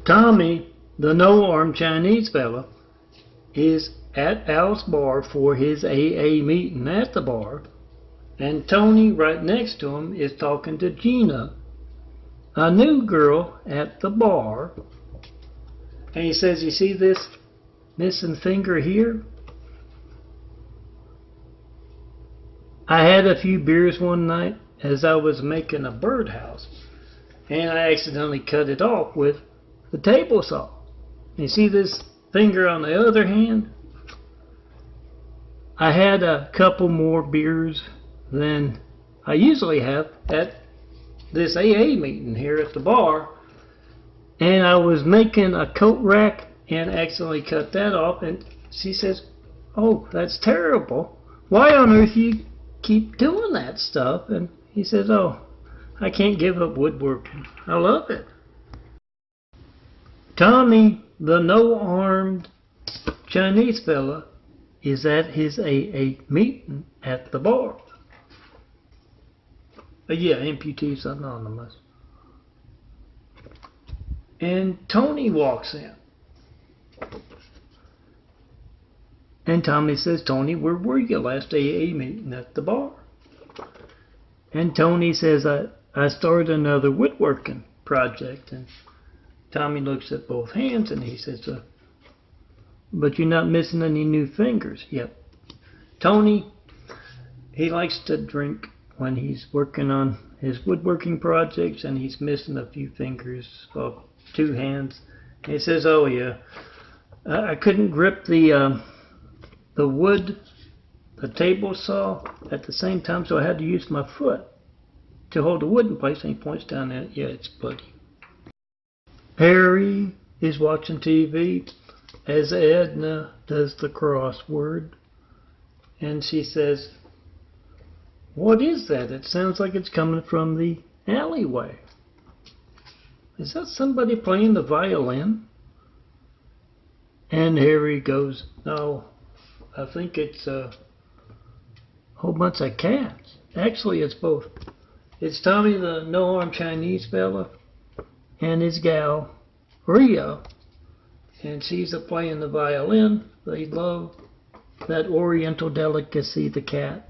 Tommy, the no-armed Chinese fella, is at Al's bar for his AA meeting at the bar, and Tony right next to him is talking to Gina, a new girl at the bar, and he says, "You see this missing finger here? I had a few beers one night as I was making a birdhouse, and I accidentally cut it off with the table saw. You see this finger on the other hand? I had a couple more beers than I usually have at this AA meeting here at the bar, and I was making a coat rack and accidentally cut that off." And she says, "Oh, that's terrible. Why on earth you keep doing that stuff?" And he says, "Oh, I can't give up woodworking. I love it." Tommy, the no-armed Chinese fella, is at his AA meeting at the bar. Yeah, Amputees Anonymous. And Tony walks in. And Tommy says, "Tony, where were you last AA meeting at the bar?" And Tony says, I started another woodworking project." And Tommy looks at both hands and he says, "But you're not missing any new fingers." Yep. Tony, he likes to drink when he's working on his woodworking projects, and he's missing a few fingers of 2 hands. And he says, "Oh yeah, I couldn't grip the wood, the table saw at the same time, so I had to use my foot to hold the wood in place." And he points down at it. "Yeah, it's bloody." Harry is watching TV as Edna does the crossword, and she says, "What is that? It sounds like it's coming from the alleyway. Is that somebody playing the violin?" And Harry goes, "No, I think it's a whole bunch of cats." Actually, it's both. It's Tommy, the no-armed Chinese fella, and his gal, Rhea, and she's playing the violin. They love that oriental delicacy, the cat.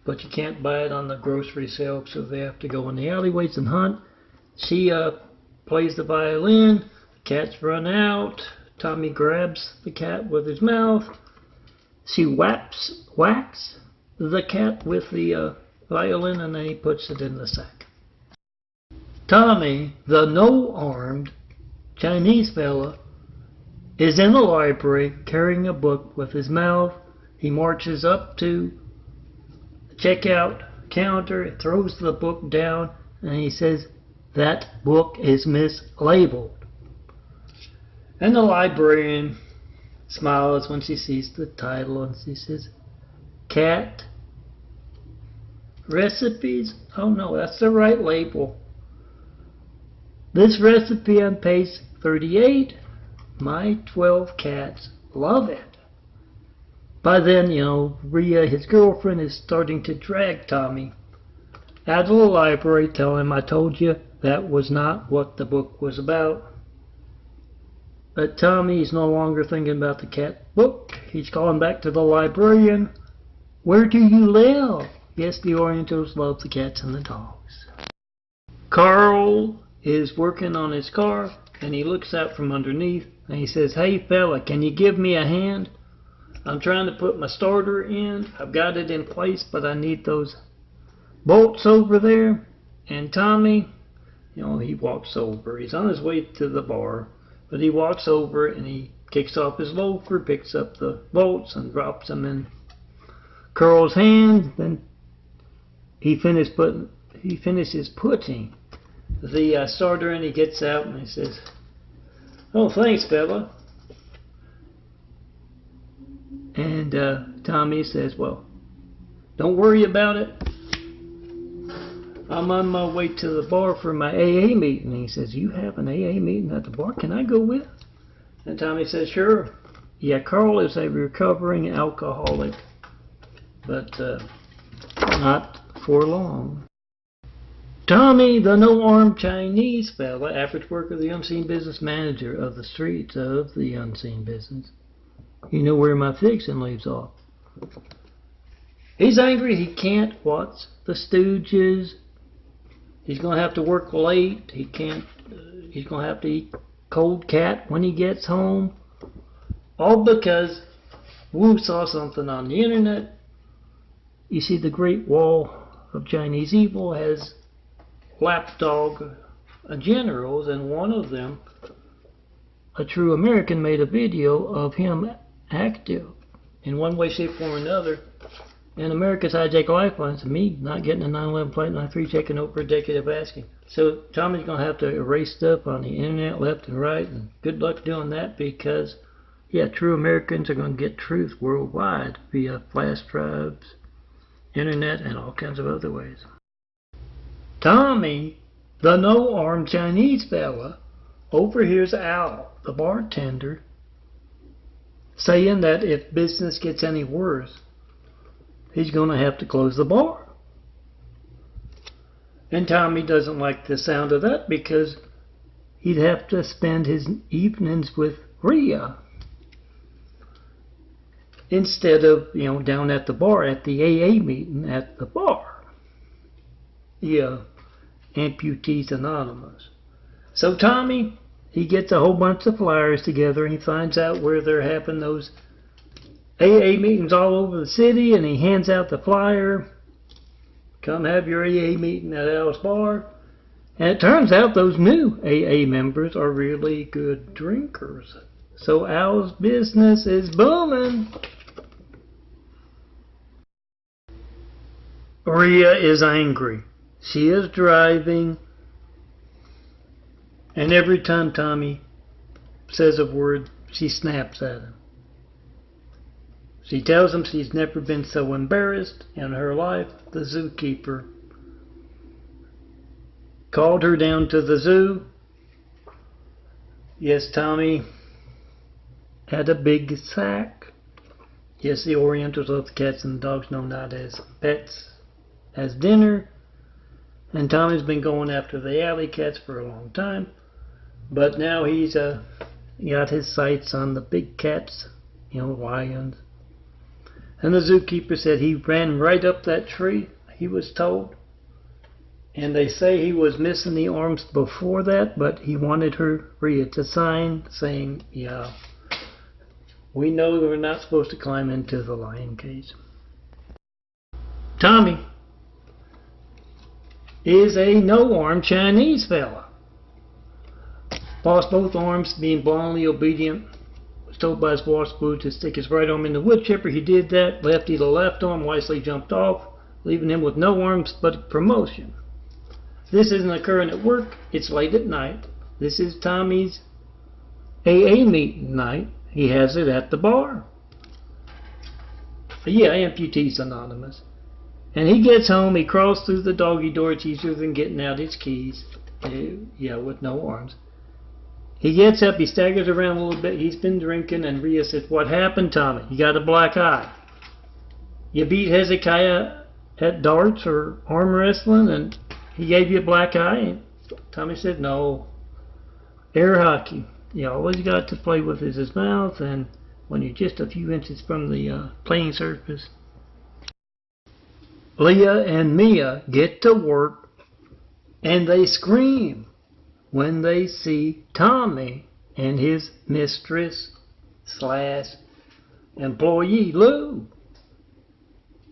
But you can't buy it on the grocery shelf, so they have to go in the alleyways and hunt. She plays the violin. Cats run out. Tommy grabs the cat with his mouth. She whacks the cat with the violin, and then he puts it in the sack. Tommy, the no-armed Chinese fella, is in the library carrying a book with his mouth. He marches up to the checkout counter, throws the book down, and he says, "That book is mislabeled." And the librarian smiles when she sees the title, and she says, "Cat Recipes? Oh no, that's the right label. This recipe on page 38, my 12 cats love it." By then, Rhea, his girlfriend, is starting to drag Tommy out of the library, telling him, "I told you that was not what the book was about." But Tommy is no longer thinking about the cat book. He's calling back to the librarian. "Where do you live?" Yes, the Orientals love the cats and the dogs. Carl is working on his car, and he looks out from underneath, and he says, "Hey fella, can you give me a hand? I'm trying to put my starter in. I've got it in place, but I need those bolts over there." And Tommy, he walks over. He's on his way to the bar, but he walks over and he kicks off his loafer, picks up the bolts and drops them in Carl's hand. Then he finishes putting the starter in. He gets out and he says, "Oh, thanks, fella." And Tommy says, "Well, don't worry about it. I'm on my way to the bar for my AA meeting." He says, "You have an AA meeting at the bar? Can I go with?" And Tommy says, "Sure." Yeah, Carl is a recovering alcoholic, but not for long. Tommy, the no-armed Chinese fella, average worker, the unseen business manager of the streets of the unseen business. You know where my fiction leaves off. He's angry he can't watch the Stooges. He's going to have to work late. He's going to have to eat cold cat when he gets home. All because Wu saw something on the internet. You see, the Great Wall of Chinese Evil has lapdog generals, and one of them, a true American, made a video of him active in one way, shape, or another. And America's hijacked lifelines, me not getting a 9/11 flight 93 checking out for a decade of asking. So Tommy's going to have to erase stuff on the internet left and right, and good luck doing that, because yeah, true Americans are going to get truth worldwide via flash drives, internet, and all kinds of other ways. Tommy, the no-armed Chinese fella, overhears Al, the bartender, saying that if business gets any worse, he's going to have to close the bar. And Tommy doesn't like the sound of that, because he'd have to spend his evenings with Rhea instead of, down at the bar, at the AA meeting at the bar. Yeah, Amputees Anonymous. So Tommy, he gets a whole bunch of flyers together, and he finds out where they're having those AA meetings all over the city, and he hands out the flyer. Come have your AA meeting at Al's bar. And it turns out those new AA members are really good drinkers. So Al's business is booming. Rhea is angry. She is driving. And every time Tommy says a word, she snaps at him. She tells him she's never been so embarrassed in her life. The zookeeper called her down to the zoo. Yes, Tommy had a big sack. Yes, the Orientals love the cats and the dogs, known not as pets, as dinner. And Tommy's been going after the alley cats for a long time. But now he's got his sights on the big cats, lions. And the zookeeper said he ran right up that tree, he was told. And they say he was missing the arms before that, but he wanted Rhea to sign saying, yeah, we know we're not supposed to climb into the lion cage. Tommy is a no-armed Chinese fella. Lost both arms, being blindly obedient. Told by his wash blue to stick his right arm in the wood chipper. He did that. Lefty the left arm wisely jumped off, leaving him with no arms but promotion. This isn't occurring at work. It's late at night. This is Tommy's AA meeting night. He has it at the bar. Yeah, Amputees Anonymous. And he gets home. He crawls through the doggy door. It's easier than getting out his keys. Yeah, with no arms. He gets up, he staggers around a little bit, he's been drinking, and Rhea says, what happened, Tommy? You got a black eye. You beat Hezekiah at darts or arm wrestling, and he gave you a black eye? And Tommy said, no. Air hockey. You always got to play with his mouth, and when you're just a few inches from the playing surface. Leah and Mia get to work, and they scream when they see Tommy and his mistress / employee Lou.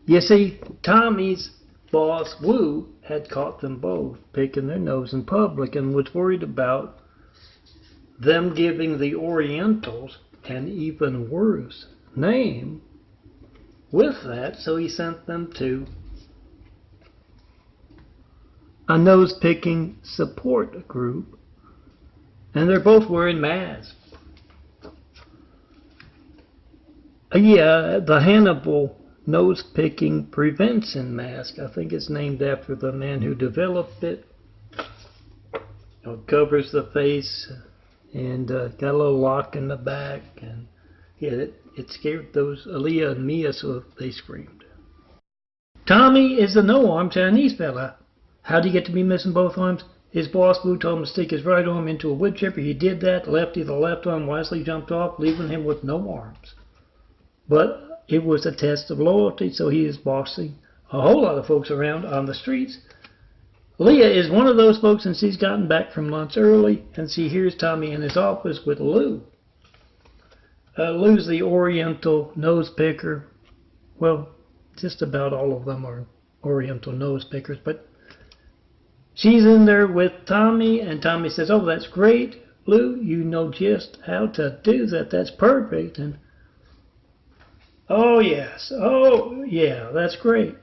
You see, Tommy's boss Wu had caught them both picking their nose in public and was worried about them giving the Orientals an even worse name with that, so he sent them to a nose-picking support group, and they're both wearing masks. Yeah, the Hannibal nose-picking prevention mask. I think it's named after the man who developed it. It covers the face and got a little lock in the back, and yeah, it scared those Aaliyah and Mia, so they screamed. Tommy is a no-armed Chinese fella. How'd he get to be missing both arms? His boss, Boo, told him to stick his right arm into a wood chipper. He did that. Lefty, the left arm, wisely jumped off, leaving him with no arms. But it was a test of loyalty, so he is bossing a whole lot of folks around on the streets. Leah is one of those folks, and she's gotten back from lunch early, and she hears Tommy in his office with Lou. Lou's the Oriental nose picker. Well, just about all of them are Oriental nose pickers, but she's in there with Tommy, and Tommy says, "Oh, that's great, Lou. You know just how to do that. That's perfect." And, "Oh, yes. Oh, yeah, that's great."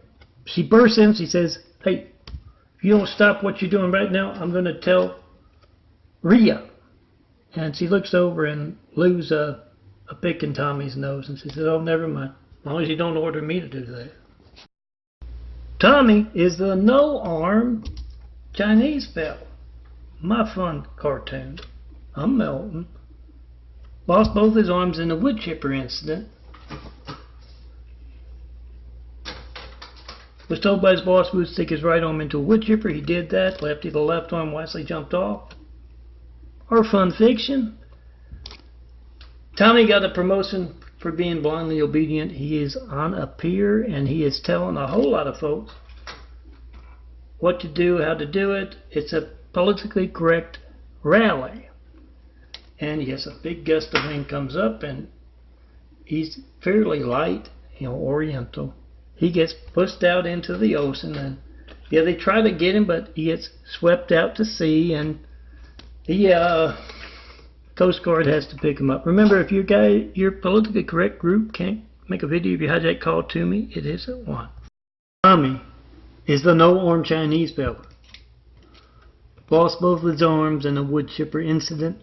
She bursts in. She says, "Hey, if you don't stop what you're doing right now, I'm going to tell Rhea." And she looks over, and Lou's picking Tommy's nose, and she says, "Oh, never mind. As long as you don't order me to do that." Tommy is the no-arm Chinese fella. My fun cartoon. I'm Melton. Lost both his arms in the wood chipper incident. Was told by his boss he would stick his right arm into a wood chipper. He did that. Lefty, the left arm, wisely jumped off. Or fun fiction. Tommy got a promotion for being blindly obedient. He is on a pier, and he is telling a whole lot of folks what to do, how to do it. It's a politically correct rally. And yes, a big gust of wind comes up, and he's fairly light, Oriental. He gets pushed out into the ocean, and yeah, they try to get him, but he gets swept out to sea, and the Coast Guard has to pick him up. Remember, if your politically correct group can't make a video of your hijack, call to me. It isn't one. Tommy is the no-arm Chinese fella. Lost both his arms in a wood chipper incident.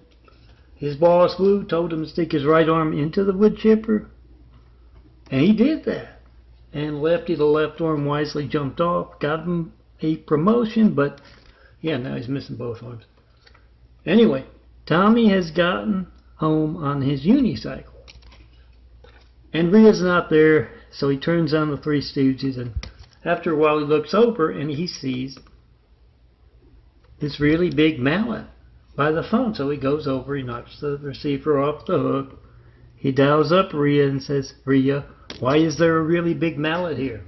His boss, Wu, told him to stick his right arm into the wood chipper, and he did that. And Lefty, the left arm, wisely jumped off, got him a promotion, but yeah, now he's missing both arms. Anyway, Tommy has gotten home on his unicycle. And Rhea's not there, so he turns on the Three Stooges, and after a while he looks over and he sees this really big mallet by the phone. So he goes over, he knocks the receiver off the hook, he dials up Rhea and says, "Rhea, why is there a really big mallet here?"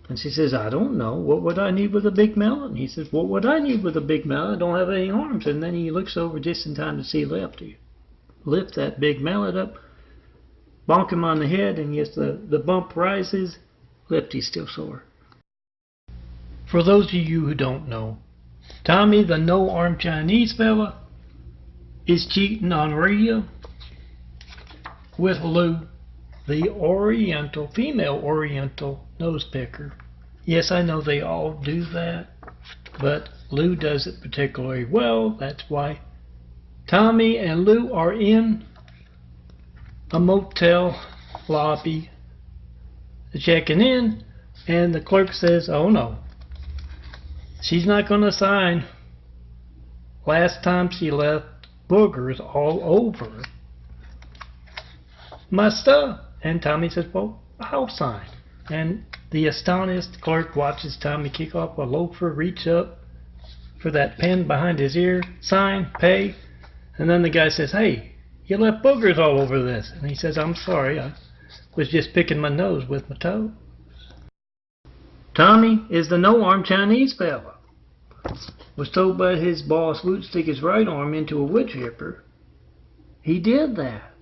And she says, "I don't know. What would I need with a big mallet?" And he says, "What would I need with a big mallet? I don't have any arms." And then he looks over just in time to see Lefty lift that big mallet up, bonk him on the head, and yes, the bump rises. Lefty's still sore. For those of you who don't know, Tommy, the no-arm Chinese fella, is cheating on Rhea with Lou, the Oriental, female Oriental nose picker. Yes, I know they all do that, but Lou does it particularly well. That's why Tommy and Lou are in a motel lobby checking in, and the clerk says, "Oh no, she's not going to sign. Last time she left boogers all over my stuff." And Tommy says, "Well, I'll sign." And the astonished clerk watches Tommy kick off a loafer, reach up for that pen behind his ear, sign, pay, and then the guy says, "Hey, you left boogers all over this." And he says, "I'm sorry, I was just picking my nose with my toe." Tommy is the no-arm Chinese fella. Was told by his boss Wu to stick his right arm into a wood chipper. He did that.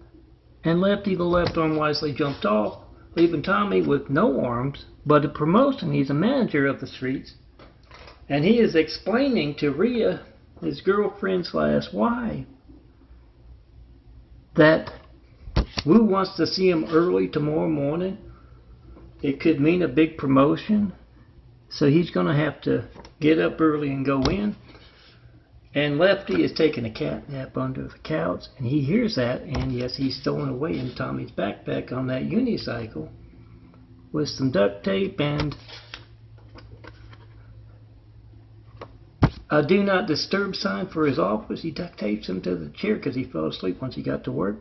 And Lefty, the left arm, wisely jumped off, leaving Tommy with no arms, but a promotion. He's a manager of the streets. And he is explaining to Rhea, his girlfriend / wife, that Wu wants to see him early tomorrow morning. It could mean a big promotion. So he's going to have to get up early and go in. And Lefty is taking a cat nap under the couch, and he hears that, and yes, he's stowing away in Tommy's backpack on that unicycle with some duct tape and a do not disturb sign for his office. He duct tapes him to the chair because he fell asleep once he got to work.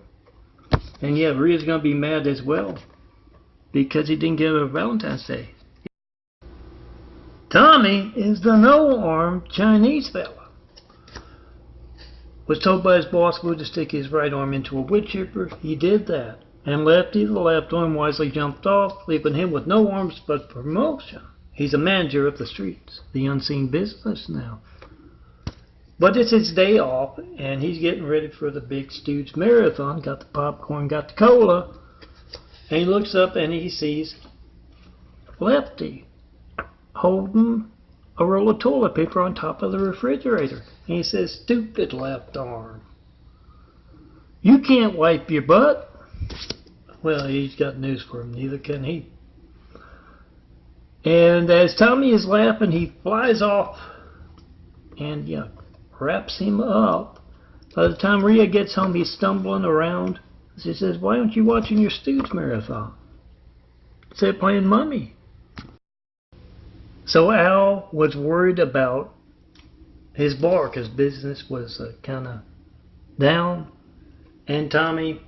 And yeah, Rhea's going to be mad as well because he didn't get a Valentine's Day. Tommy is the no-armed Chinese fella. Was told by his boss Wu to stick his right arm into a wood chipper. He did that. And Lefty, the left arm, wisely jumped off, leaving him with no arms but promotion. He's a manager of the streets, the unseen business now. But it's his day off, and he's getting ready for the big Stooge marathon. Got the popcorn, got the cola. And he looks up and he sees Lefty holding a roll of toilet paper on top of the refrigerator. And he says, "Stupid left arm. You can't wipe your butt." Well, he's got news for him. Neither can he. And as Tommy is laughing, he flies off and wraps him up. By the time Rhea gets home, he's stumbling around. She says, "Why aren't you watching your Stooge marathon?" Instead playing mummy. So Al was worried about his bar because business was kind of down. And Tommy,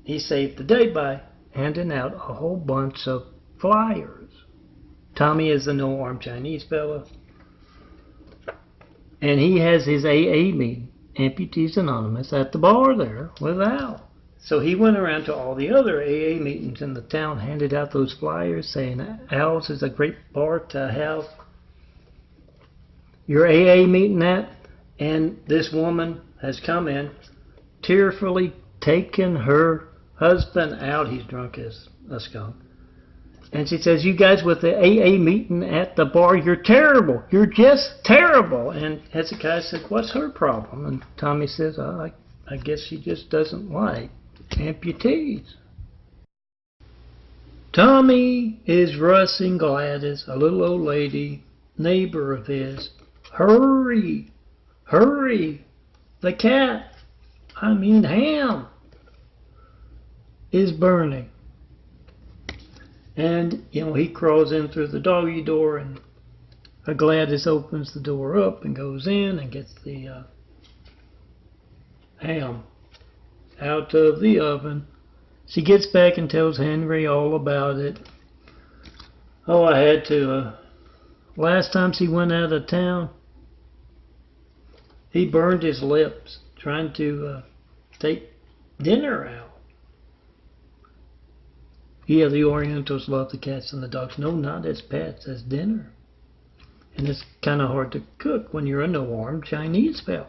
he saved the day by handing out a whole bunch of flyers. Tommy is the no-armed Chinese fella. And he has his AA meeting, Amputees Anonymous, at the bar there with Al. So he went around to all the other AA meetings in the town, handed out those flyers saying, "Al's is a great bar to have your AA meeting at." And this woman has come in, tearfully taken her husband out. He's drunk as a skunk. And she says, "You guys with the AA meeting at the bar, you're terrible. You're just terrible." And Hezekiah said, "What's her problem?" And Tommy says, I guess she just doesn't like amputees." Tommy is rushing Gladys, a little old lady, neighbor of his. "Hurry, hurry, the cat, Ham, is burning." And, he crawls in through the doggy door, and Gladys opens the door up and goes in and gets the ham out of the oven. She gets back and tells Henry all about it. "Oh, I had to. Last time she went out of town, he burned his lips trying to take dinner out." Yeah, the Orientals love the cats and the dogs. No, not as pets, as dinner. And it's kind of hard to cook when you're a no-armed Chinese fella.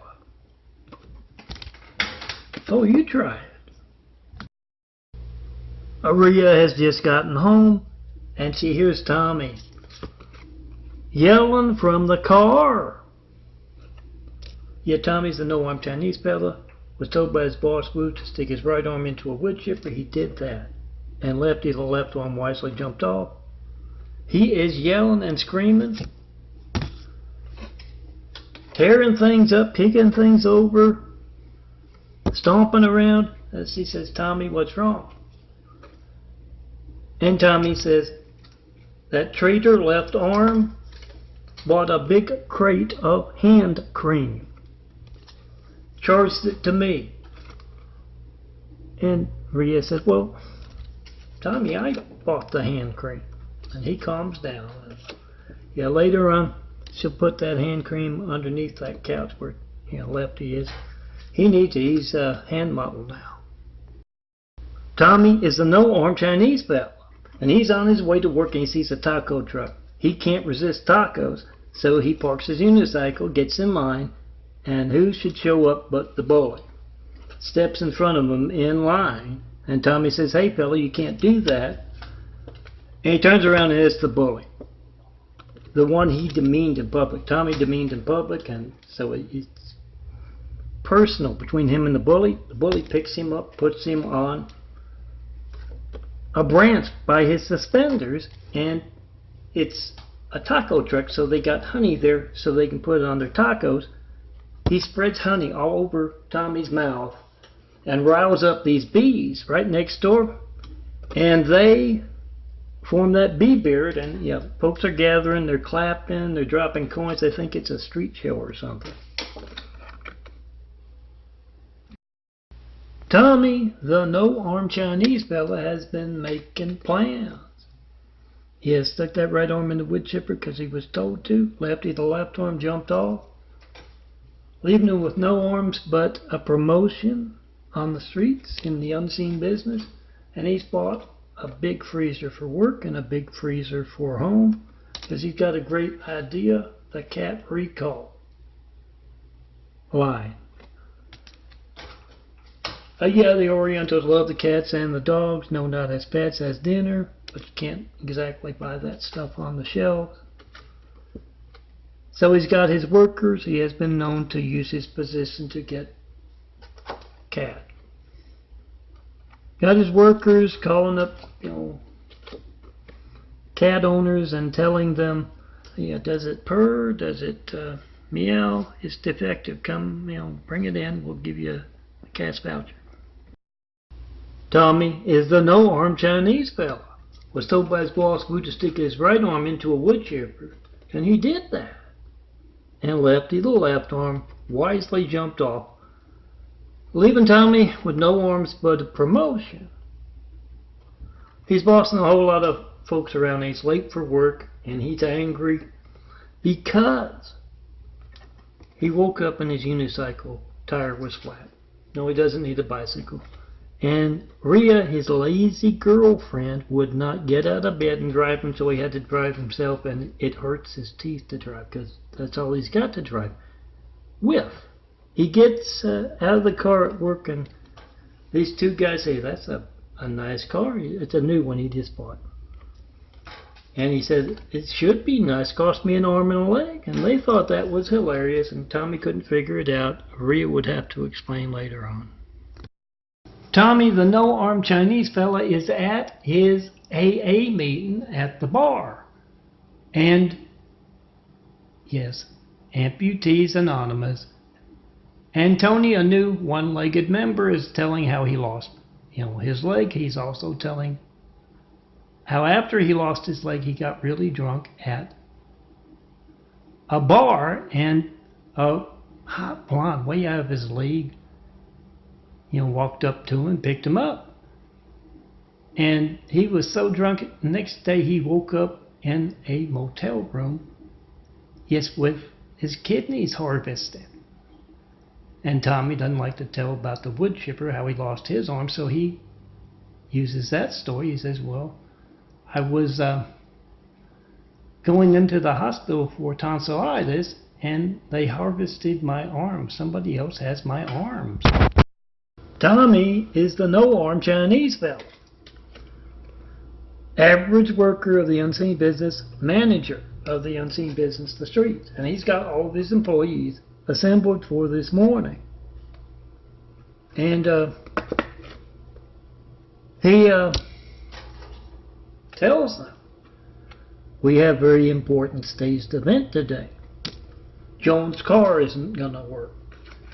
Oh, you try it. Aria has just gotten home, and she hears Tommy yelling from the car. Yeah, Tommy's the no-armed Chinese fella. Was told by his boss Wu to stick his right arm into a wood chipper. He did that. And Lefty, the left arm, wisely jumped off. He is yelling and screaming, tearing things up, picking things over, stomping around. As he says, "Tommy, what's wrong?" And Tommy says, "That traitor left arm bought a big crate of hand cream. Charged it to me." And Rhea says, "Well, Tommy, I bought the hand cream." And he calms down. Yeah, later on, she'll put that hand cream underneath that couch where Lefty is. He needs it. He's hand modeled now. Tommy is the no-armed Chinese fella. And he's on his way to work and he sees a taco truck. He can't resist tacos, so he parks his unicycle, gets in line, and who should show up but the bully? Steps in front of him in line. And Tommy says, "Hey, fella, you can't do that." And he turns around and it's the bully. The one he demeaned in public. Tommy demeaned in public, and so it's personal between him and the bully. The bully picks him up, puts him on a branch by his suspenders, and it's a taco truck, so they got honey there so they can put it on their tacos. He spreads honey all over Tommy's mouth and riles up these bees right next door, and they form that bee beard, and folks are gathering, they're clapping, they're dropping coins. They think it's a street show or something. Tommy, the no-armed Chinese fella, has been making plans. He has stuck that right arm in the wood chipper because he was told to. Lefty, the left arm, jumped off, leaving him with no arms but a promotion on the streets in the unseen business. And he's bought a big freezer for work and a big freezer for home because he's got a great idea, the cat recall line. Yeah, the Orientals love the cats and the dogs, no doubt as pets, as dinner, but you can't exactly buy that stuff on the shelves. So he's got his workers. He has been known to use his position to get cat. Got his workers calling up, cat owners and telling them, does it purr? Does it meow? It's defective. Come, bring it in. We'll give you a cat's voucher. Tommy is the no-arm Chinese fella. Was told by his boss Wu to stick his right arm into a wood chipper, and he did that. And Lefty, the left arm, wisely jumped off, leaving Tommy with no arms but a promotion. He's bossing a whole lot of folks around. He's late for work, and he's angry because he woke up and his unicycle tire was flat. No, he doesn't need a bicycle. And Rhea, his lazy girlfriend, would not get out of bed and drive him, so he had to drive himself, and it hurts his teeth to drive because that's all he's got to drive with. He gets out of the car at work, and these two guys say, that's a nice car. It's a new one he just bought. And he said, it should be nice. Cost me an arm and a leg. And they thought that was hilarious, and Tommy couldn't figure it out. Rhea would have to explain later on. Tommy, the no-arm Chinese fella, is at his AA meeting at the bar. And, yes, Amputees Anonymous. And Tony, a new one-legged member, is telling how he lost, his leg. He's also telling how after he lost his leg, he got really drunk at a bar, and a hot blonde, way out of his league, walked up to him and picked him up. And he was so drunk, the next day he woke up in a motel room, yes, with his kidneys harvested. And Tommy doesn't like to tell about the wood chipper, how he lost his arm, so he uses that story. He says, well, I was going into the hospital for tonsillitis, and they harvested my arm. Somebody else has my arms. Tommy is the no-arm Chinese fella. Average worker of the unseen business, manager of the unseen business, the streets. And he's got all of his employees assembled for this morning. And he tells them, we have very important staged event today. Joan's car isn't going to work.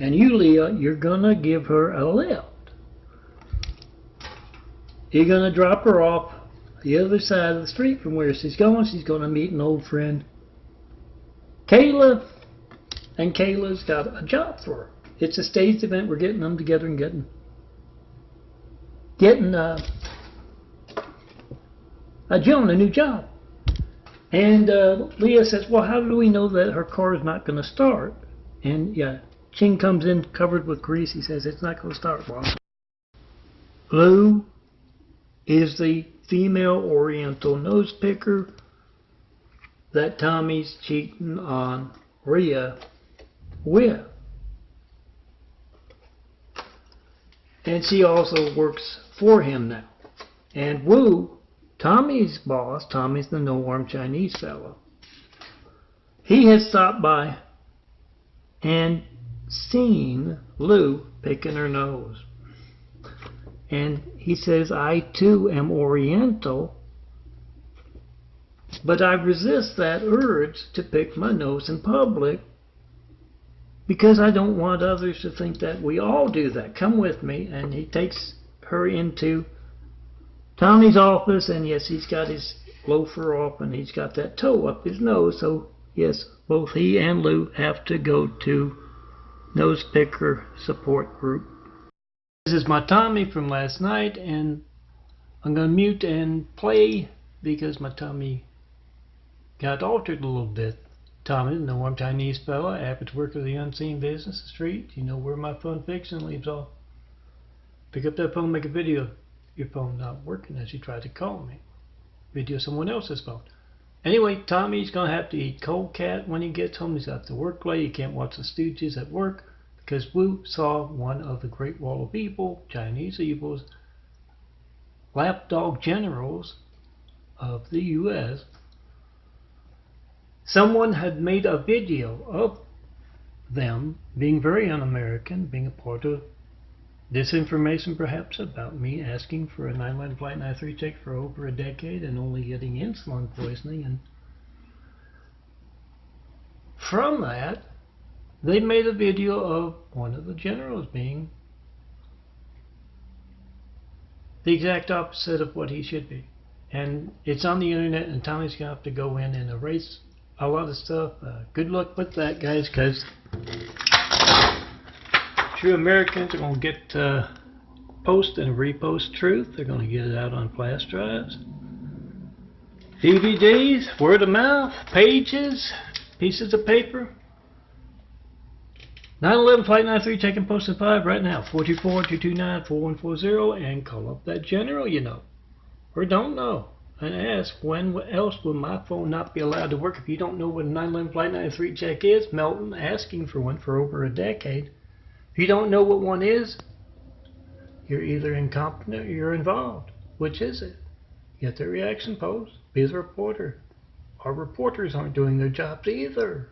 And you, Leah, you're going to give her a lift. You're going to drop her off the other side of the street from where she's going. She's going to meet an old friend, Kayla. And Kayla's got a job for her. It's a staged event. We're getting them together and getting Joan a new job. And Leah says, well, how do we know that her car is not going to start? And Ching comes in covered with grease. He says, it's not going to start, boss. Lou is the female Oriental nose picker that Tommy's cheating on Rhea with. And she also works for him now. And Wu, Tommy's boss, Tommy's the no-arm Chinese fellow, he has stopped by and seen Lou picking her nose. And he says, I too am Oriental, but I resist that urge to pick my nose in public because I don't want others to think that we all do that. Come with me. And he takes her into Tommy's office, and yes, he's got his loafer off and he's got that toe up his nose. So yes, both he and Lou have to go to nose picker support group. This is my Tommy from last night, and I'm going to mute and play because my tummy got altered a little bit. Tami, the warm Chinese fella, average worker of the unseen business, the street. You know where my phone fiction leaves off. Pick up that phone, make a video. Your phone not working as you try to call me. Video someone else's phone. Anyway, Tommy's going to have to eat cold cat when he gets home. He's got to work late. He can't watch the Stooges at work because Wu saw one of the Great Wall of Evil, Chinese evils, lapdog generals of the U.S. Someone had made a video of them being very un-American, being a part of disinformation perhaps about me asking for a 9/11 Flight 93 check for over a decade and only getting insulin poisoning. And from that, they made a video of one of the generals being the exact opposite of what he should be. And it's on the internet, and Tommy's going to have to go in and erase a lot of stuff. Good luck with that, guys, because true Americans are going to get post and repost truth. They're going to get it out on flash drives, DVDs, word of mouth, pages, pieces of paper. 9/11 Flight 93 taking posted 5 right now. 424-229-4140 and call up that general you know or don't know and ask when else will my phone not be allowed to work. If you don't know what a 9/11 Flight 93 check is, Melton asking for one for over a decade. If you don't know what one is, you're either incompetent or you're involved. Which is it? Get the reaction post. Be the reporter. Our reporters aren't doing their jobs either.